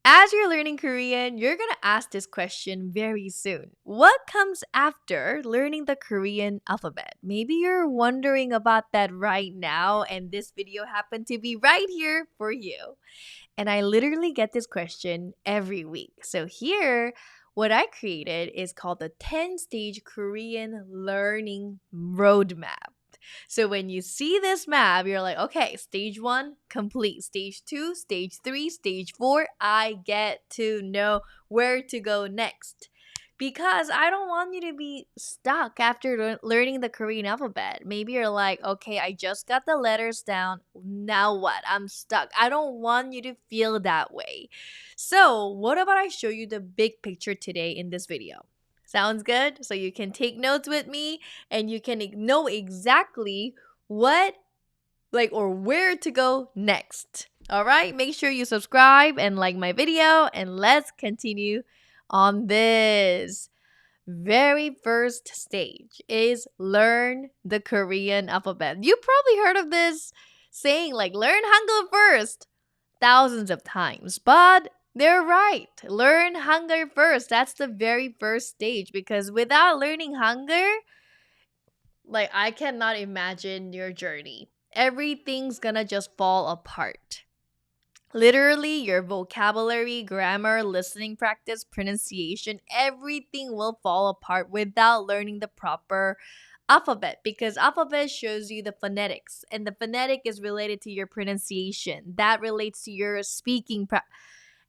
As you're learning Korean, you're gonna ask this question very soon. What comes after learning the Korean alphabet? Maybe you're wondering about that right now, and this video happened to be right here for you. And I literally get this question every week. So here, what I created is called the 10-stage Korean learning roadmap. So when you see this map, you're like, okay, stage 1 complete, stage 2, stage 3, stage 4, I get to know where to go next. Because I don't want you to be stuck after learning the Korean alphabet. Maybe you're like, okay, I just got the letters down. Now what? I'm stuck. I don't want you to feel that way. So, what about I show you the big picture today in this video? Sounds good? So you can take notes with me and you can know exactly what, or where to go next. All right, make sure you subscribe and like my video, and let's continue on this. Very first stage is learn the Korean alphabet. You probably heard of this saying, like, learn Hangul first thousands of times, but they're right. Learn Hangul first. That's the very first stage, because without learning Hangul, I cannot imagine your journey. Everything's gonna just fall apart. Literally, your vocabulary, grammar, listening practice, pronunciation, everything will fall apart without learning the proper alphabet, because alphabet shows you the phonetics, and the phonetic is related to your pronunciation. That relates to your speaking.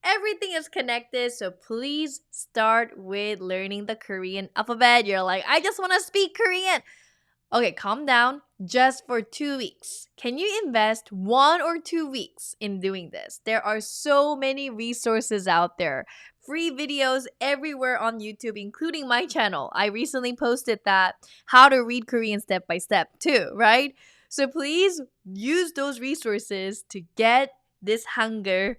Everything is connected, so please start with learning the Korean alphabet. You're like, I just want to speak Korean. Okay, calm down. Just for 2 weeks. Can you invest 1 or 2 weeks in doing this? There are so many resources out there. Free videos everywhere on YouTube, including my channel. I recently posted that how to read Korean step by step too, right? So please use those resources to get this hunger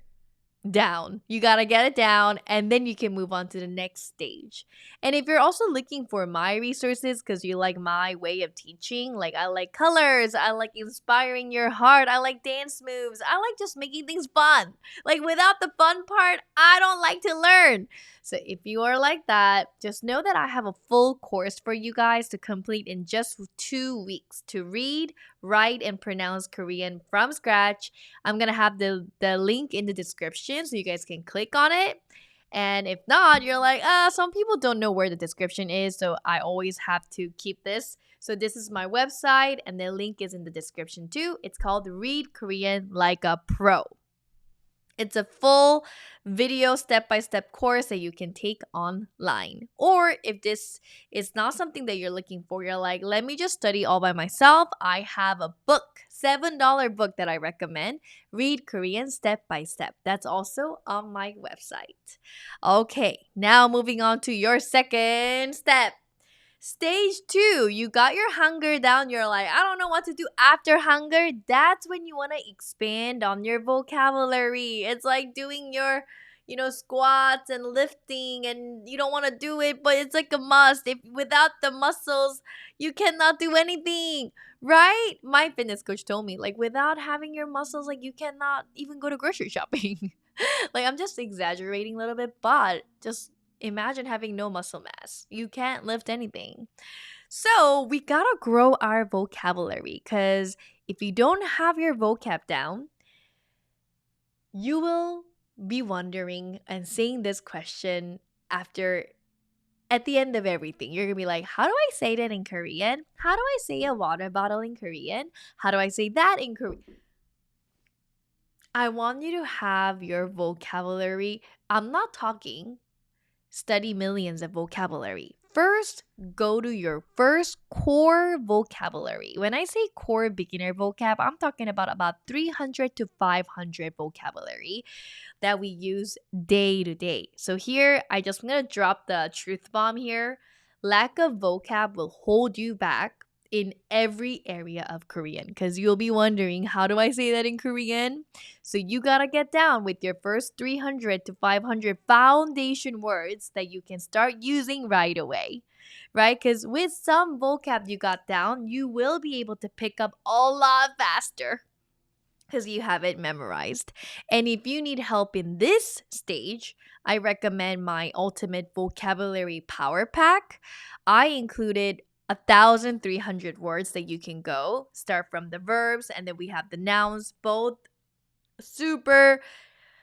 down. You gotta get it down, and then you can move on to the next stage. And if you're also looking for my resources because you like my way of teaching, like I like colors, I like inspiring your heart, I like dance moves, I like just making things fun. Like without the fun part, I don't like to learn. So if you are like that, just know that I have a full course for you guys to complete in just 2 weeks to read, write, and pronounce Korean from scratch. I'm gonna have the link in the description so you guys can click on it. And if not, you're like, some people don't know where the description is, so I always have to keep this. So this is my website, and the link is in the description too. It's called Read Korean Like a Pro. It's a full video step-by-step course that you can take online. Or if this is not something that you're looking for, you're like, let me just study all by myself. I have a book, $7 book that I recommend. Read Korean step by step. That's also on my website. Okay, now moving on to your second step. Stage 2, you got your hunger down. You're like, I don't know what to do after hunger. That's when you want to expand on your vocabulary. It's like doing your, squats and lifting, and you don't want to do it, but it's like a must. If without the muscles, you cannot do anything, right? My fitness coach told me, like, without having your muscles, like, you cannot even go to grocery shopping. Like, I'm just exaggerating a little bit, but just imagine having no muscle mass. You can't lift anything. So we gotta grow our vocabulary, because if you don't have your vocab down, you will be wondering and saying this question at the end of everything. You're gonna be like, how do I say that in Korean? How do I say a water bottle in Korean? How do I say that in Korean? I want you to have your vocabulary. I'm not talking study millions of vocabulary. First, go to your first core vocabulary. When I say core beginner vocab, I'm talking about 300 to 500 vocabulary that we use day to day. So here, I'm going to drop the truth bomb here. Lack of vocab will hold you back in every area of Korean, because you'll be wondering, how do I say that in Korean? So you gotta get down with your first 300 to 500 foundation words that you can start using right away, right? Because with some vocab you got down, you will be able to pick up a lot faster. because you have it memorized. And if you need help in this stage, I recommend my Ultimate Vocabulary Power Pack. I included 1,300 words that you can go. Start from the verbs, and then we have the nouns, both super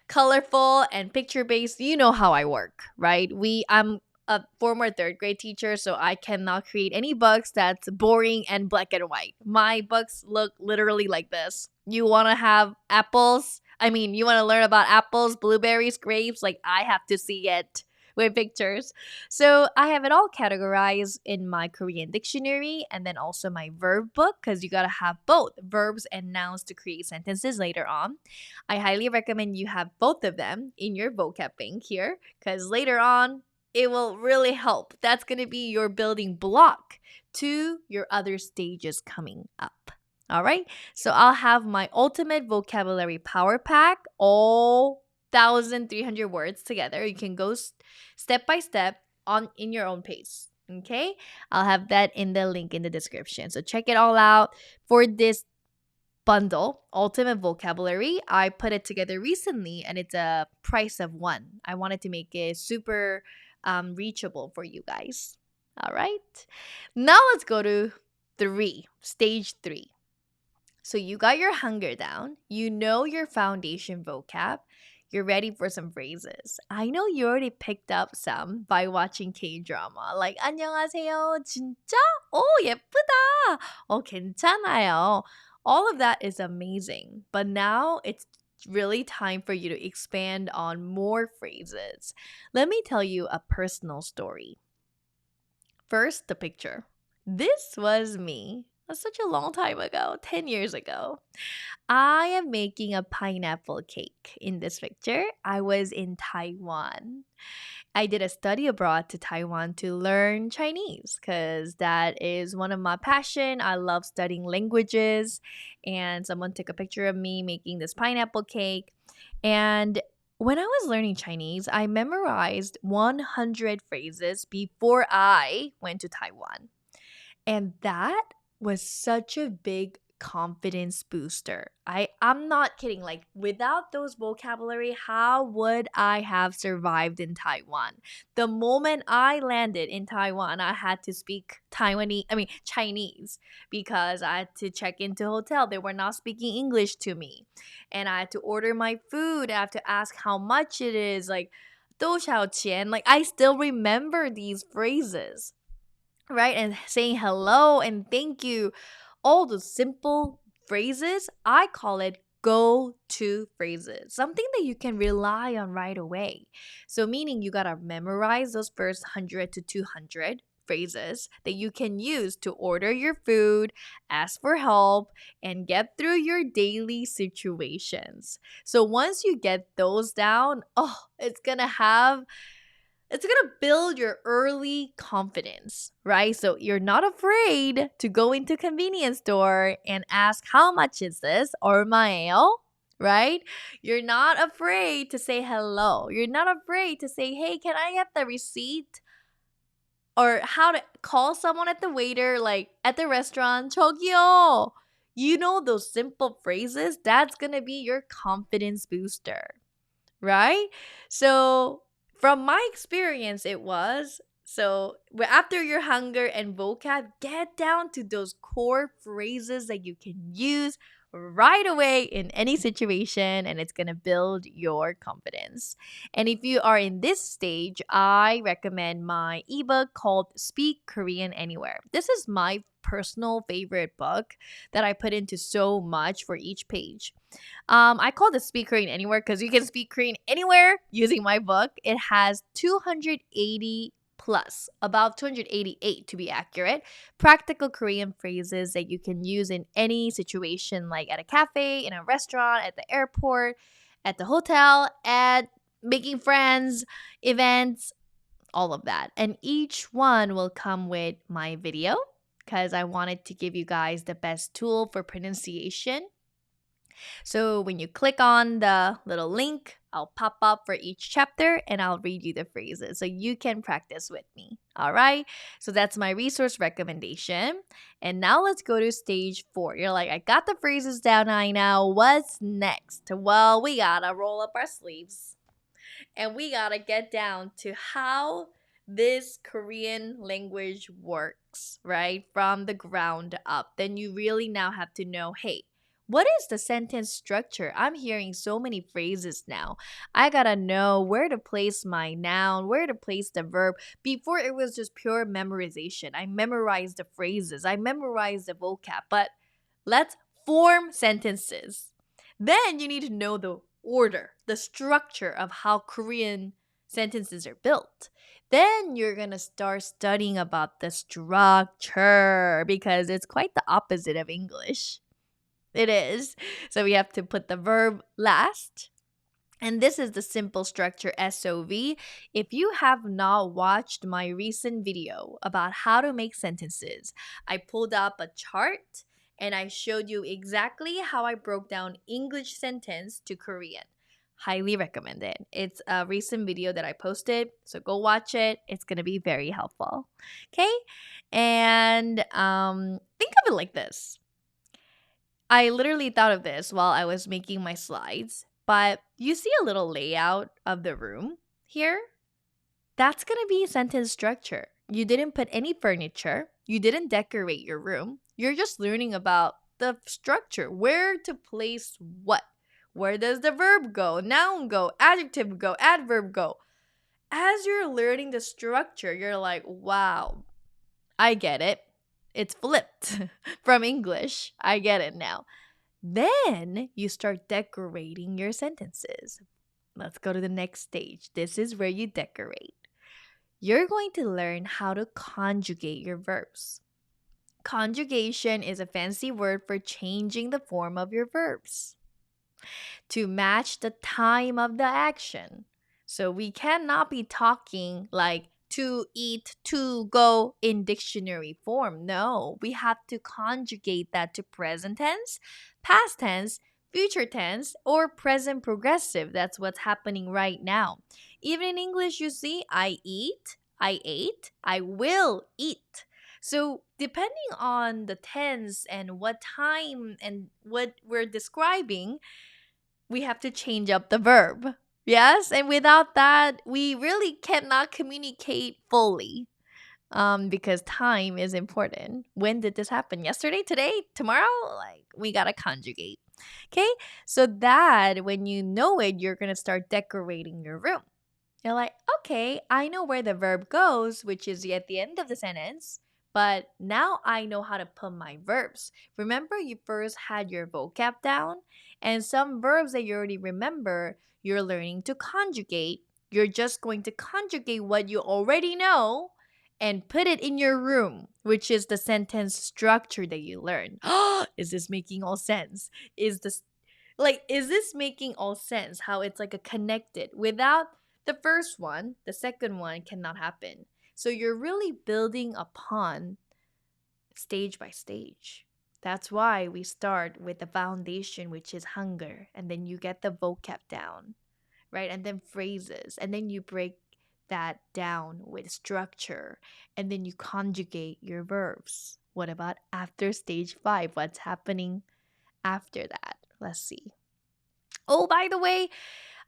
colorful and picture based. You know how I work, right? I'm a former third grade teacher, so I cannot create any books that's boring and black and white. My books look literally like this. You want to have apples? I mean, you want to learn about apples, blueberries, grapes? Like, I have to see it with pictures. So I have it all categorized in my Korean dictionary and then also my verb book, because you got to have both verbs and nouns to create sentences later on. I highly recommend you have both of them in your vocab bank here, because later on it will really help. That's going to be your building block to your other stages coming up. All right. So I'll have my ultimate vocabulary power pack, all 1,300 words together. You can go step by step on in your own pace. Okay. I'll have that in the link in the description. So check it all out. For this bundle, Ultimate Vocabulary, I put it together recently and it's a price of one. I wanted to make it super reachable for you guys. All right. Now let's go to stage three. So you got your hunger down, you know your foundation vocab, you're ready for some phrases. I know you already picked up some by watching K-drama. Like, 안녕하세요, 진짜? 오, 예쁘다. 괜찮아요. All of that is amazing. But now it's really time for you to expand on more phrases. Let me tell you a personal story. First, the picture. This was me. That's such a long time ago, 10 years ago. I am making a pineapple cake in this picture. I was in Taiwan. I did a study abroad to Taiwan to learn Chinese because that is one of my passion. I love studying languages, and someone took a picture of me making this pineapple cake. And when I was learning Chinese, I memorized 100 phrases before I went to Taiwan. And that was such a big confidence booster. I'm not kidding. Like, without those vocabulary, how would I have survived in Taiwan? The moment I landed in Taiwan, I had to speak Chinese, because I had to check into hotel. They were not speaking English to me. And I had to order my food. I have to ask how much it is. Like, 多少钱? Like, I still remember these phrases, right? And saying hello and thank you, all those simple phrases, I call it go to phrases, something that you can rely on right away. So, meaning you gotta memorize those first 100 to 200 phrases that you can use to order your food, ask for help, and get through your daily situations. So, once you get those down, it's gonna build your early confidence, right? So you're not afraid to go into convenience store and ask how much is this, 얼마예요, right? You're not afraid to say hello. You're not afraid to say, hey, can I get the receipt? Or how to call someone at the waiter, like at the restaurant, 저기요. You know those simple phrases, that's gonna be your confidence booster, right? So from my experience, it was after your hunger and vocab, get down to those core phrases that you can use right away in any situation, and it's gonna build your confidence. And if you are in this stage, I recommend my ebook called Speak Korean Anywhere. This is my personal favorite book that I put into so much for each page. I call this Speak Korean Anywhere because you can speak Korean anywhere using my book. It has 280 plus, about 288 to be accurate, practical Korean phrases that you can use in any situation, like at a cafe, in a restaurant, at the airport, at the hotel, at making friends, events, all of that. And each one will come with my video because I wanted to give you guys the best tool for pronunciation. So when you click on the little link, I'll pop up for each chapter and I'll read you the phrases so you can practice with me. All right. So that's my resource recommendation. And now let's go to stage 4. You're like, I got the phrases down, I know. What's next? Well, we gotta roll up our sleeves and we gotta get down to how this Korean language works, right? From the ground up. Then you really now have to know, hey, what is the sentence structure? I'm hearing so many phrases now. I gotta know where to place my noun, where to place the verb. Before it was just pure memorization. I memorized the phrases, I memorized the vocab, but let's form sentences. Then you need to know the order, the structure of how Korean sentences are built. Then you're going to start studying about the structure because it's quite the opposite of English. It is. So we have to put the verb last. And this is the simple structure SOV. If you have not watched my recent video about how to make sentences, I pulled up a chart and I showed you exactly how I broke down English sentence to Korean. Highly recommend it. It's a recent video that I posted, so go watch it. It's going to be very helpful. Okay? And think of it like this. I literally thought of this while I was making my slides, but you see a little layout of the room here? That's going to be sentence structure. You didn't put any furniture, you didn't decorate your room. You're just learning about the structure, where to place what. Where does the verb go, noun go, adjective go, adverb go? As you're learning the structure, you're like, wow, I get it. It's flipped from English. I get it now. Then you start decorating your sentences. Let's go to the next stage. This is where you decorate. You're going to learn how to conjugate your verbs. Conjugation is a fancy word for changing the form of your verbs to match the time of the action. So we cannot be talking like to eat, to go in dictionary form. No, we have to conjugate that to present tense, past tense, future tense, or present progressive. That's what's happening right now. Even in English, you see, I eat, I ate, I will eat. So, depending on the tense and what time and what we're describing, we have to change up the verb. Yes, and without that, we really cannot communicate fully. Because time is important. When did this happen? Yesterday, today, tomorrow? Like, we gotta conjugate. Okay, so that when you know it, you're gonna start decorating your room. You're like, okay, I know where the verb goes, which is at the end of the sentence, but now I know how to put my verbs. Remember, you first had your vocab down, and some verbs that you already remember, you're learning to conjugate. You're just going to conjugate what you already know and put it in your room, which is the sentence structure that you learned. Is this making all sense? Is this making all sense? How it's like a connected. Without the first one, the second one cannot happen. So you're really building upon stage by stage. That's why we start with the foundation, which is hunger, and then you get the vocab down, right? And then phrases, and then you break that down with structure, and then you conjugate your verbs. What about after stage 5? What's happening after that? Let's see. Oh, by the way,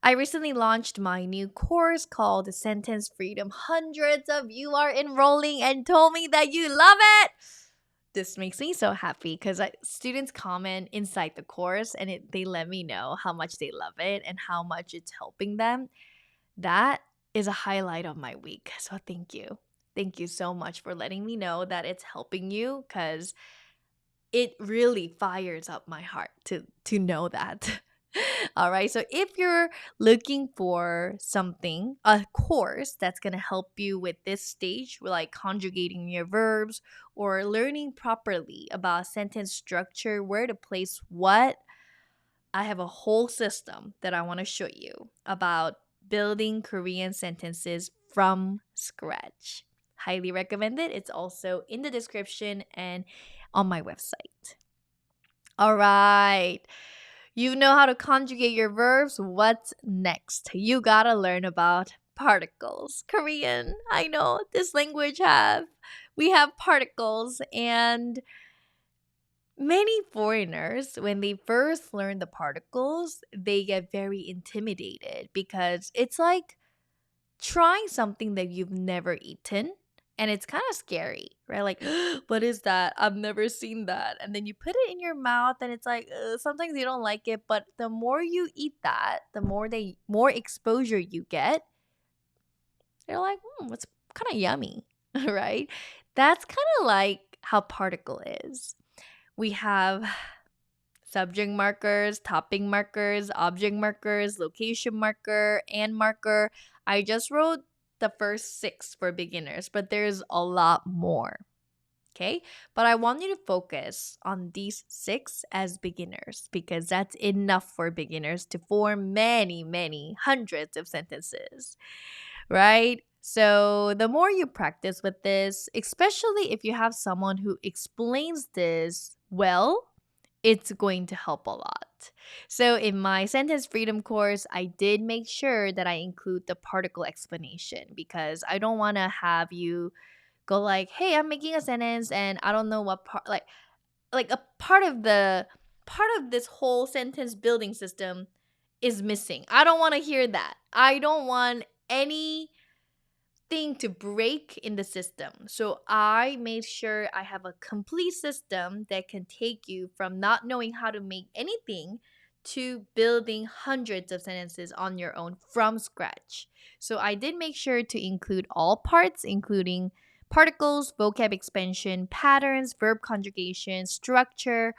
I recently launched my new course called Sentence Freedom. Hundreds of you are enrolling and told me that you love it. This makes me so happy because students comment inside the course and they let me know how much they love it and how much it's helping them. That is a highlight of my week. So thank you. Thank you so much for letting me know that it's helping you because it really fires up my heart to know that. All right. So if you're looking for something, a course that's going to help you with this stage, like conjugating your verbs or learning properly about sentence structure, where to place what, I have a whole system that I want to show you about building Korean sentences from scratch. Highly recommend it. It's also in the description and on my website. All right. You know how to conjugate your verbs. What's next? You gotta learn about particles. Korean, I know this language we have particles, and many foreigners, when they first learn the particles, they get very intimidated because it's like trying something that you've never eaten, and it's kind of scary, right? Like, what is that? I've never seen that. And then you put it in your mouth and it's like, sometimes you don't like it, but the more you eat that, the more exposure you get, they're like, it's kind of yummy, right? That's kind of like how particle is. We have subject markers, topic markers, object markers, location marker, and marker. I just wrote the first six for beginners, but there's a lot more. Okay, but I want you to focus on these six as beginners because that's enough for beginners to form many, many hundreds of sentences, right? So, the more you practice with this, especially if you have someone who explains this well, it's going to help a lot. So, in my sentence freedom course, I did make sure that I include the particle explanation because I don't want to have you go like, "Hey, I'm making a sentence and I don't know what part like a part of this whole sentence building system is missing." I don't want to hear that. I don't want any thing to break in the system. So I made sure I have a complete system that can take you from not knowing how to make anything to building hundreds of sentences on your own from scratch. So I did make sure to include all parts, including particles, vocab expansion, patterns, verb conjugation, structure,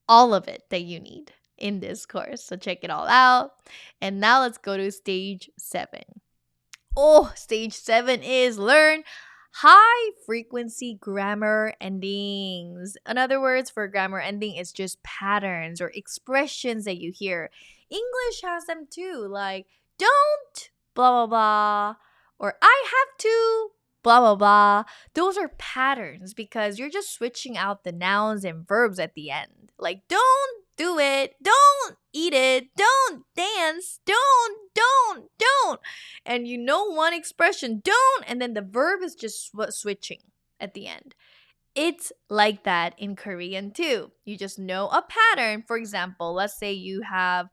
all of it that you need in this course. So check it all out. And now let's go to stage 7. Oh, stage 7 is learn high frequency grammar endings. In other words, for grammar ending, it's just patterns or expressions that you hear. English has them too, like don't blah blah blah, or I have to blah blah blah. Those are patterns because you're just switching out the nouns and verbs at the end. Like don't do it, don't eat it, don't dance, don't, and you know one expression, don't, and then the verb is just switching at the end. It's like that in Korean too. You just know a pattern. For example, let's say you have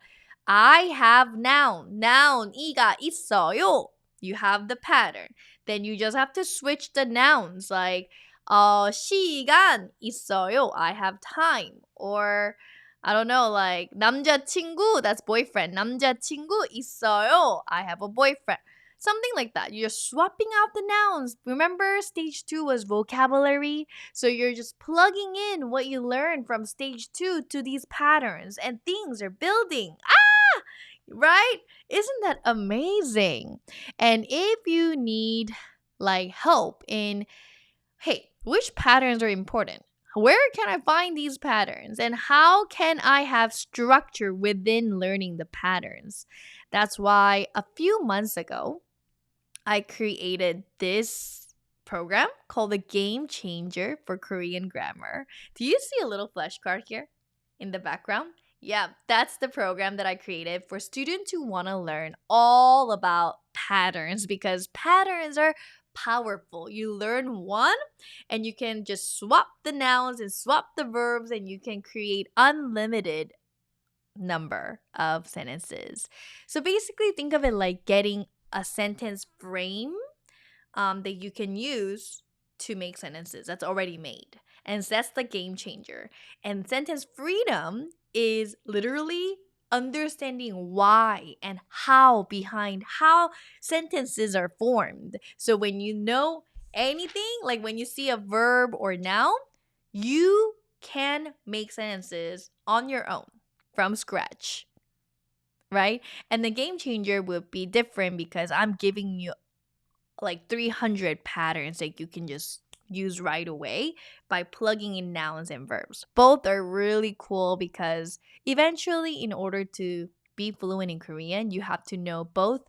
I have noun 이가 있어요. You have the pattern. Then you just have to switch the nouns like 시간 있어요. I have time. Or I don't know, like 남자친구, that's boyfriend. 남자친구 있어요. I have a boyfriend. Something like that. You're swapping out the nouns. Remember, stage 2 was vocabulary? So you're just plugging in what you learned from stage 2 to these patterns, and things are building. Ah! Right? Isn't that amazing? And if you need like help in, hey, which patterns are important? Where can I find these patterns? And how can I have structure within learning the patterns? That's why a few months ago, I created this program called the Game Changer for Korean Grammar. Do you see a little flashcard here in the background? Yeah, that's the program that I created for students who want to learn all about patterns because patterns are powerful. You learn one and you can just swap the nouns and swap the verbs and you can create unlimited number of sentences. So basically think of it like getting a sentence frame that you can use to make sentences that's already made. And so that's the game changer. And sentence freedom is literally understanding why and how behind how sentences are formed. So when you know anything, like when you see a verb or noun, you can make sentences on your own from scratch, right? And the game changer would be different because I'm giving you like 300 patterns that you can just use right away by plugging in nouns and verbs. Both are really cool because eventually, in order to be fluent in Korean, you have to know both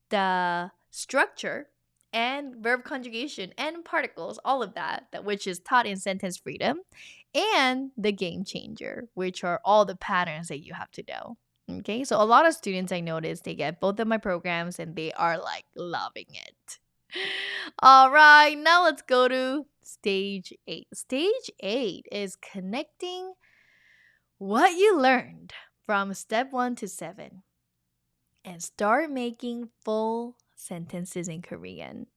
the structure and verb conjugation and particles, all of that which is taught in sentence freedom, and the game changer, which are all the patterns that you have to know. Okay, so a lot of students I noticed they get both of my programs and they are like loving it. All right, now let's go to stage 8. Stage 8 is connecting what you learned from step 1 to 7 and start making full sentences in Korean.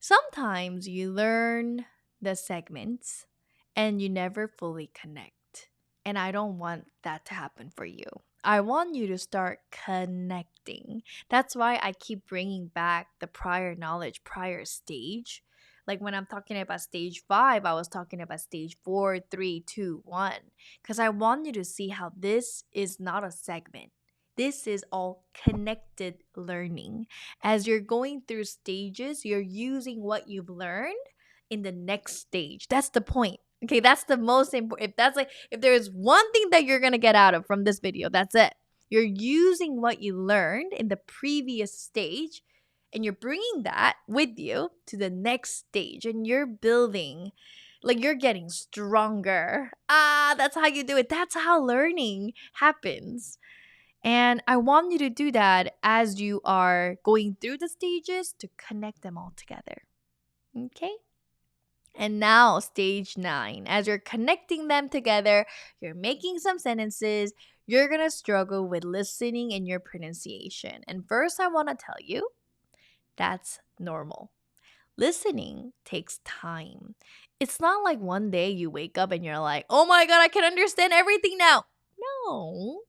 Sometimes you learn the segments and you never fully connect. And I don't want that to happen for you. I want you to start connecting. That's why I keep bringing back the prior knowledge, prior stage. Like when I'm talking about stage 5, I was talking about stage 4, 3, 2, 1. Because I want you to see how this is not a segment. This is all connected learning. As you're going through stages, you're using what you've learned in the next stage. That's the point. Okay, that's the most important. If there is one thing that you're gonna get out of from this video, that's it. You're using what you learned in the previous stage and you're bringing that with you to the next stage and you're building, like you're getting stronger. That's how you do it. That's how learning happens. And I want you to do that as you are going through the stages to connect them all together. Okay? And now, stage 9. As you're connecting them together, you're making some sentences, you're going to struggle with listening and your pronunciation. And first, I want to tell you that's normal. Listening takes time. It's not like one day you wake up and you're like, oh my God, I can understand everything now. No,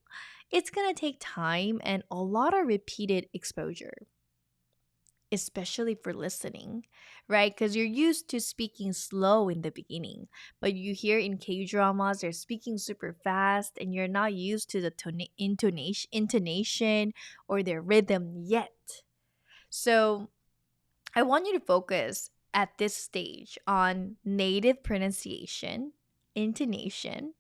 it's going to take time and a lot of repeated exposure, especially for listening, right? Because you're used to speaking slow in the beginning, but you hear in K-dramas, they're speaking super fast and you're not used to the intonation or their rhythm yet. So I want you to focus at this stage on native pronunciation, intonation,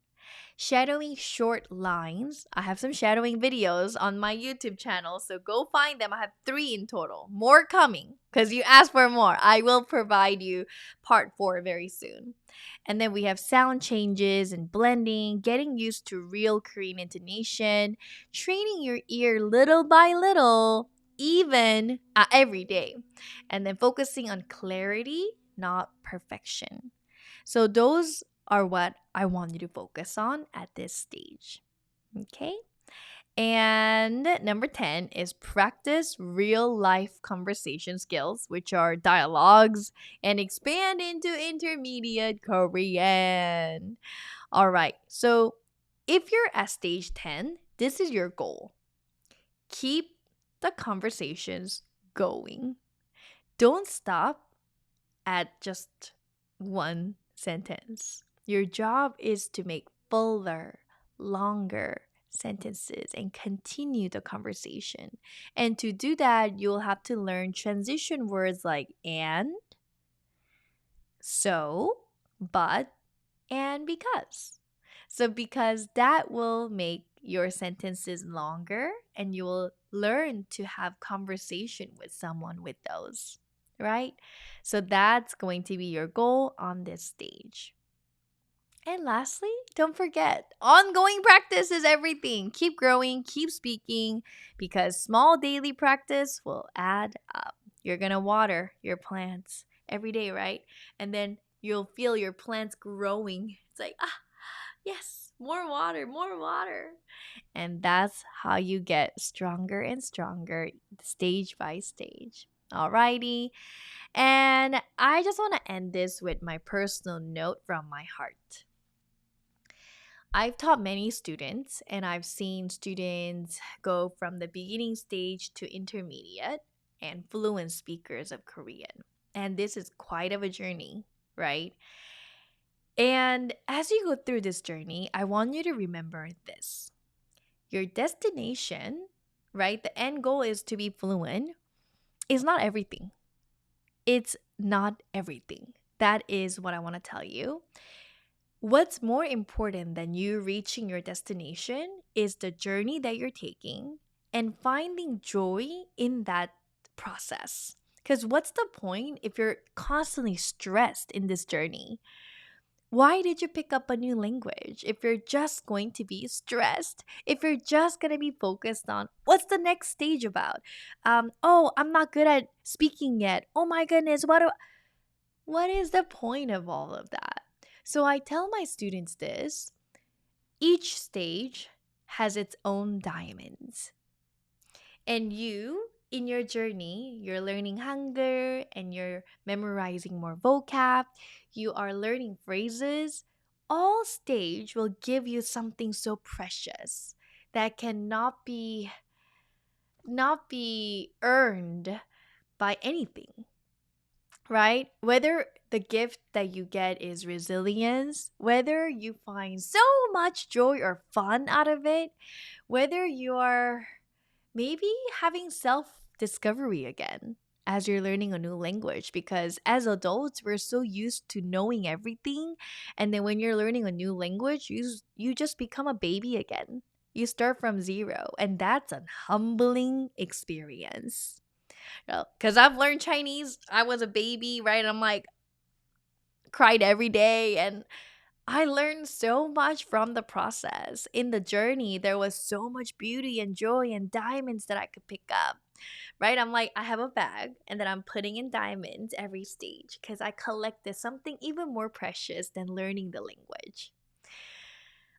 shadowing short lines. I have some shadowing videos on my YouTube channel, so go find them. I have 3 in total. More coming because you asked for more. I will provide you part 4 very soon. And then we have sound changes and blending, getting used to real Korean intonation, training your ear little by little, even every day. And then focusing on clarity, not perfection. So those are what I want you to focus on at this stage. Okay? And number 10 is practice real life conversation skills, which are dialogues, and expand into intermediate Korean. All right. So if you're at stage 10, this is your goal. Keep the conversations going. Don't stop at just one sentence. Your job is to make fuller, longer sentences and continue the conversation. And to do that, you'll have to learn transition words like and, so, but, and because. So, because that will make your sentences longer and you will learn to have conversation with someone with those, right? So, that's going to be your goal on this stage. And lastly, don't forget, ongoing practice is everything. Keep growing, keep speaking, because small daily practice will add up. You're going to water your plants every day, right? And then you'll feel your plants growing. It's like, yes, more water, more water. And that's how you get stronger and stronger, stage by stage. Alrighty. And I just want to end this with my personal note from my heart. I've taught many students and I've seen students go from the beginning stage to intermediate and fluent speakers of Korean. And this is quite of a journey, right? And as you go through this journey, I want you to remember this. Your destination, right? The end goal is to be fluent, is not everything. It's not everything. That is what I want to tell you. What's more important than you reaching your destination is the journey that you're taking and finding joy in that process. Because what's the point if you're constantly stressed in this journey? Why did you pick up a new language if you're just going to be stressed? If you're just going to be focused on what's the next stage about? Oh, I'm not good at speaking yet. Oh my goodness, what is the point of all of that? So I tell my students this: each stage has its own diamonds. And you, in your journey, you're learning Hangul and you're memorizing more vocab, you are learning phrases. All stage will give you something so precious that cannot be not be earned by anything, right? Whether the gift that you get is resilience, whether you find so much joy or fun out of it, whether you are maybe having self discovery again as you're learning a new language, because as adults we're so used to knowing everything, and then when you're learning a new language you just become a baby again. You start from zero, and that's a humbling experience. Because I've learned Chinese, I was a baby, right? I'm like cried every day, and I learned so much from the process. In the journey, there was so much beauty and joy and diamonds that I could pick up, right? I'm like, I have a bag and then I'm putting in diamonds every stage because I collected something even more precious than learning the language.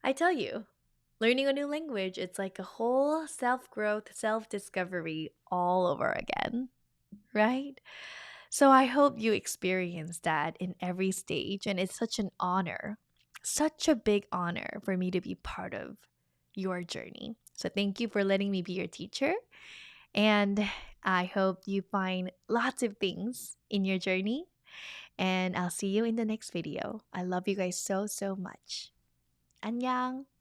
I tell you, learning a new language, it's like a whole self growth, self discovery all over again, right? So I hope you experience that in every stage. And it's such an honor, such a big honor for me to be part of your journey. So thank you for letting me be your teacher. And I hope you find lots of things in your journey. And I'll see you in the next video. I love you guys so, so much. 안녕.